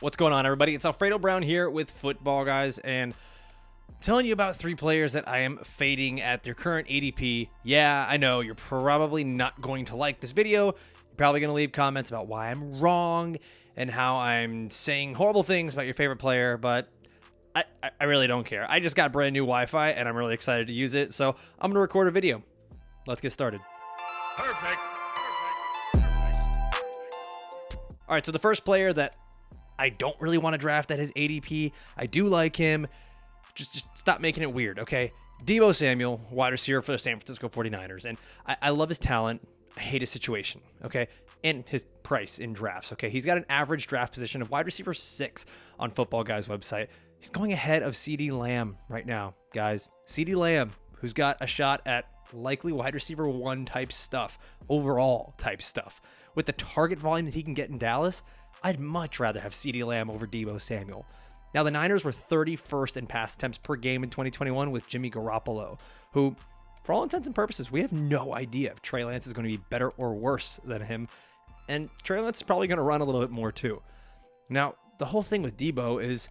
What's going on, everybody? It's Alfredo Brown here with Footballguys, and I'm telling you about 3 players that I am fading at their current ADP. Yeah, I know you're probably not going to like this video. You're probably going to leave comments about why I'm wrong and how I'm saying horrible things about your favorite player, but I really don't care. I just got brand new Wi-Fi, and I'm really excited to use it, so I'm going to record a video. Let's get started. Perfect. All right, so the first player that I don't really want to draft at his ADP, I do like him. Just stop making it weird, okay? Deebo Samuel, wide receiver for the San Francisco 49ers. And I love his talent. I hate his situation, okay? And his price in drafts, okay? He's got an average draft position of wide receiver 6 on Footballguys website. He's going ahead of CeeDee Lamb right now, guys. CeeDee Lamb, who's got a shot at likely wide receiver 1 type stuff, overall type stuff. With the target volume that he can get in Dallas, I'd much rather have CeeDee Lamb over Deebo Samuel. Now, the Niners were 31st in pass attempts per game in 2021 with Jimmy Garoppolo, who, for all intents and purposes, we have no idea if Trey Lance is going to be better or worse than him. And Trey Lance is probably going to run a little bit more too. Now, the whole thing with Deebo is,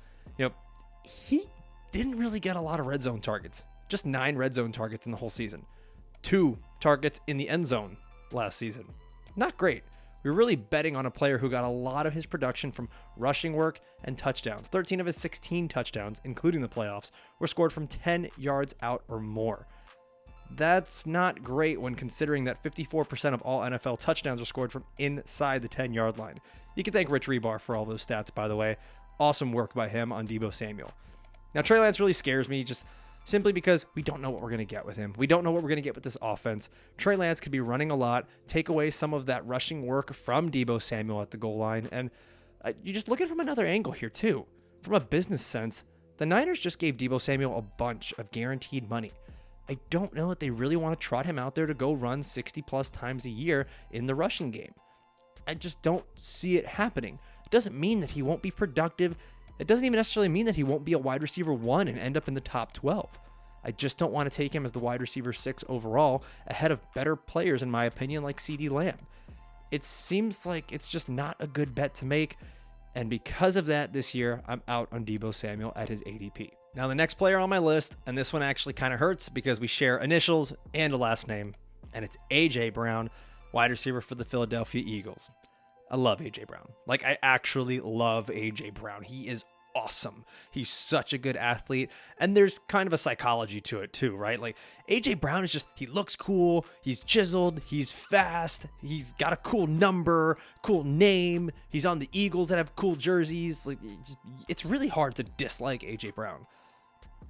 he didn't really get a lot of red zone targets. Just 9 red zone targets in the whole season. 2 targets in the end zone last season. Not great. We were really betting on a player who got a lot of his production from rushing work and touchdowns. 13 of his 16 touchdowns, including the playoffs, were scored from 10 yards out or more. That's not great when considering that 54% of all NFL touchdowns are scored from inside the 10-yard line. You can thank Rich Rebar for all those stats, by the way. Awesome work by him on Deebo Samuel. Now, Trey Lance really scares me just simply because we don't know what we're going to get with him. We don't know what we're going to get with this offense. Trey Lance could be running a lot, take away some of that rushing work from Deebo Samuel at the goal line, and you just look at it from another angle here too. From a business sense, the Niners just gave Deebo Samuel a bunch of guaranteed money. I don't know that they really want to trot him out there to go run 60-plus times a year in the rushing game. I just don't see it happening. It doesn't mean that he won't be productive. It doesn't even necessarily mean that he won't be a wide receiver 1 and end up in the top 12. I just don't want to take him as the wide receiver 6 overall ahead of better players, in my opinion, like CeeDee Lamb. It seems like it's just not a good bet to make, and because of that, this year, I'm out on Deebo Samuel at his ADP. Now, the next player on my list, and this one actually kind of hurts because we share initials and a last name, and it's A.J. Brown, wide receiver for the Philadelphia Eagles. I love A.J. Brown. I actually love A.J. Brown. He is awesome. He's such a good athlete, and there's kind of a psychology to it too, right? A.J. Brown is just, he looks cool, he's chiseled, he's fast, he's got a cool number, cool name, he's on the Eagles that have cool jerseys. It's really hard to dislike A.J. Brown.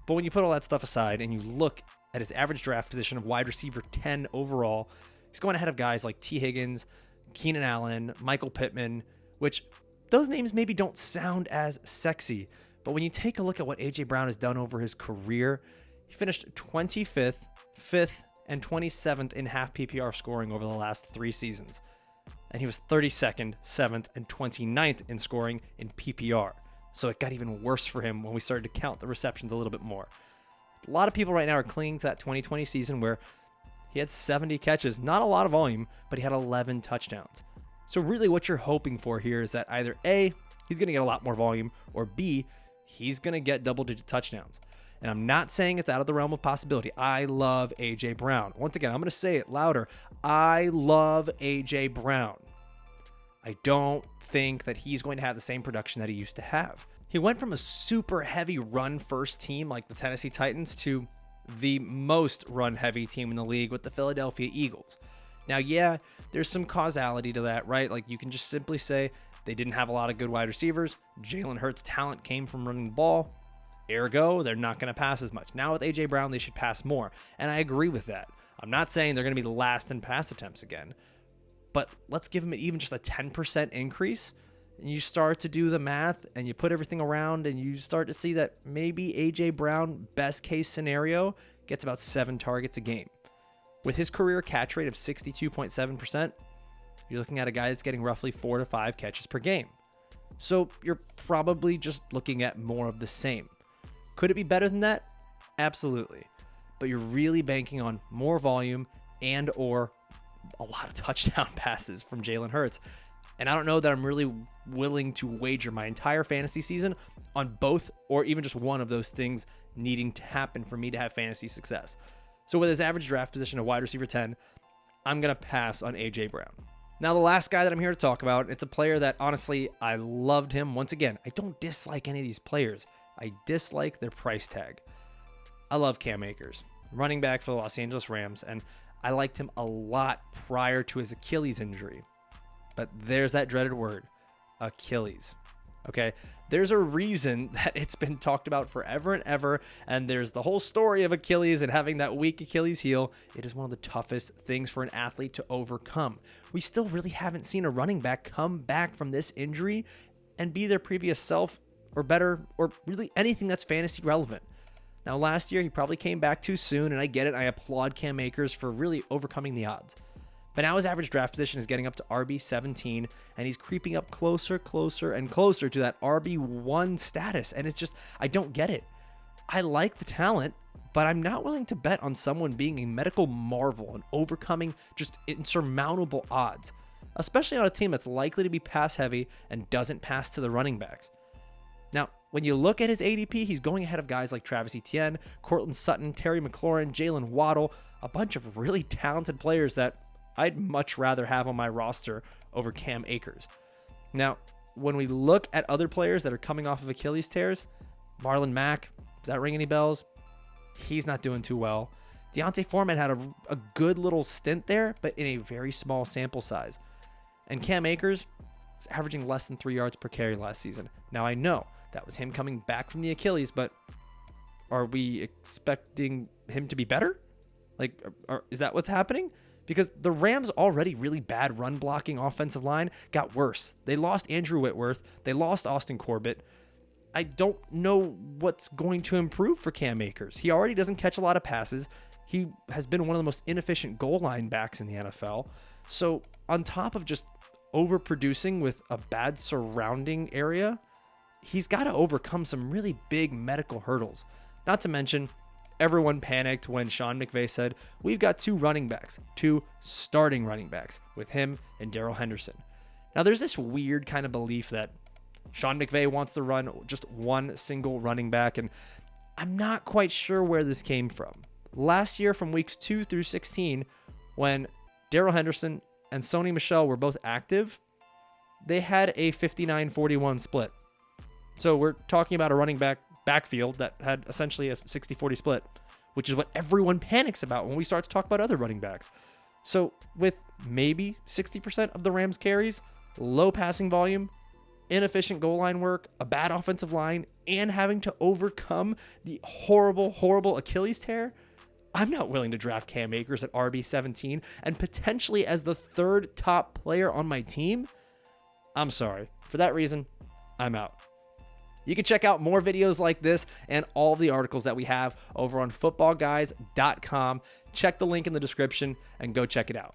But when you put all that stuff aside and you look at his average draft position of wide receiver 10 overall, he's going ahead of guys like T. Higgins, Keenan Allen, Michael Pittman, which those names maybe don't sound as sexy, but when you take a look at what A.J. Brown has done over his career, he finished 25th, 5th, and 27th in half PPR scoring over the last 3 seasons. And he was 32nd, 7th, and 29th in scoring in PPR. So it got even worse for him when we started to count the receptions a little bit more. A lot of people right now are clinging to that 2020 season where he had 70 catches, not a lot of volume, but he had 11 touchdowns. So really what you're hoping for here is that either A, he's going to get a lot more volume, or B, he's going to get double-digit touchdowns. And I'm not saying it's out of the realm of possibility. I love A.J. Brown. Once again, I'm going to say it louder. I love A.J. Brown. I don't think that he's going to have the same production that he used to have. He went from a super heavy run-first team like the Tennessee Titans to the most run-heavy team in the league with the Philadelphia Eagles. Now, yeah, there's some causality to that, right? You can just simply say they didn't have a lot of good wide receivers. Jalen Hurts' talent came from running the ball. Ergo, they're not going to pass as much. Now with A.J. Brown, they should pass more. And I agree with that. I'm not saying they're going to be the last in pass attempts again. But let's give them even just a 10% increase. And you start to do the math and you put everything around and you start to see that maybe A.J. Brown, best case scenario, gets about 7 targets a game. With his career catch rate of 62.7%, you're looking at a guy that's getting roughly 4 to 5 catches per game. So you're probably just looking at more of the same. Could it be better than that? Absolutely. But you're really banking on more volume and or a lot of touchdown passes from Jalen Hurts. And I don't know that I'm really willing to wager my entire fantasy season on both or even just one of those things needing to happen for me to have fantasy success. So with his average draft position of wide receiver 10, I'm going to pass on A.J. Brown. Now, the last guy that I'm here to talk about, it's a player that, honestly, I loved him. Once again, I don't dislike any of these players. I dislike their price tag. I love Cam Akers, running back for the Los Angeles Rams, and I liked him a lot prior to his Achilles injury. But there's that dreaded word, Achilles. Okay, there's a reason that it's been talked about forever and ever, and there's the whole story of Achilles and having that weak Achilles heel. It is one of the toughest things for an athlete to overcome. We still really haven't seen a running back come back from this injury and be their previous self or better, or really anything that's fantasy relevant. Now, last year, he probably came back too soon, and I get it. I applaud Cam Akers for really overcoming the odds. But now his average draft position is getting up to RB17, and he's creeping up closer and closer to that RB1 status. And it's just, I don't get it. I like the talent, but I'm not willing to bet on someone being a medical marvel and overcoming just insurmountable odds, especially on a team that's likely to be pass heavy and doesn't pass to the running backs. Now, when you look at his ADP, he's going ahead of guys like Travis Etienne, Courtland Sutton, Terry McLaurin, Jalen Waddle, a bunch of really talented players that I'd much rather have on my roster over Cam Akers. Now, when we look at other players that are coming off of Achilles tears, Marlon Mack, does that ring any bells? He's not doing too well. Deontay Foreman had a good little stint there, but in a very small sample size. And Cam Akers is averaging less than 3 yards per carry last season. Now, I know that was him coming back from the Achilles, but are we expecting him to be better? Is that what's happening? Because the Rams' already really bad run blocking offensive line got worse. They lost Andrew Whitworth. They lost Austin Corbett. I don't know what's going to improve for Cam Akers. He already doesn't catch a lot of passes. He has been one of the most inefficient goal line backs in the NFL. So on top of just overproducing with a bad surrounding area, he's got to overcome some really big medical hurdles. Not to mention, everyone panicked when Sean McVay said, we've got two starting running backs with him and Darrell Henderson. Now, there's this weird kind of belief that Sean McVay wants to run just one single running back, and I'm not quite sure where this came from. Last year, from weeks 2 through 16, when Darrell Henderson and Sony Michel were both active, they had a 59-41 split. So we're talking about a running backfield that had essentially a 60-40 split, which is what everyone panics about when we start to talk about other running backs. So with maybe 60% of the Rams carries, low passing volume, inefficient goal line work, a bad offensive line, and having to overcome the horrible Achilles tear, I'm not willing to draft Cam Akers at RB17 and potentially as the third top player on my team. I'm sorry. For that reason, I'm out. You can check out more videos like this and all the articles that we have over on footballguys.com. Check the link in the description and go check it out.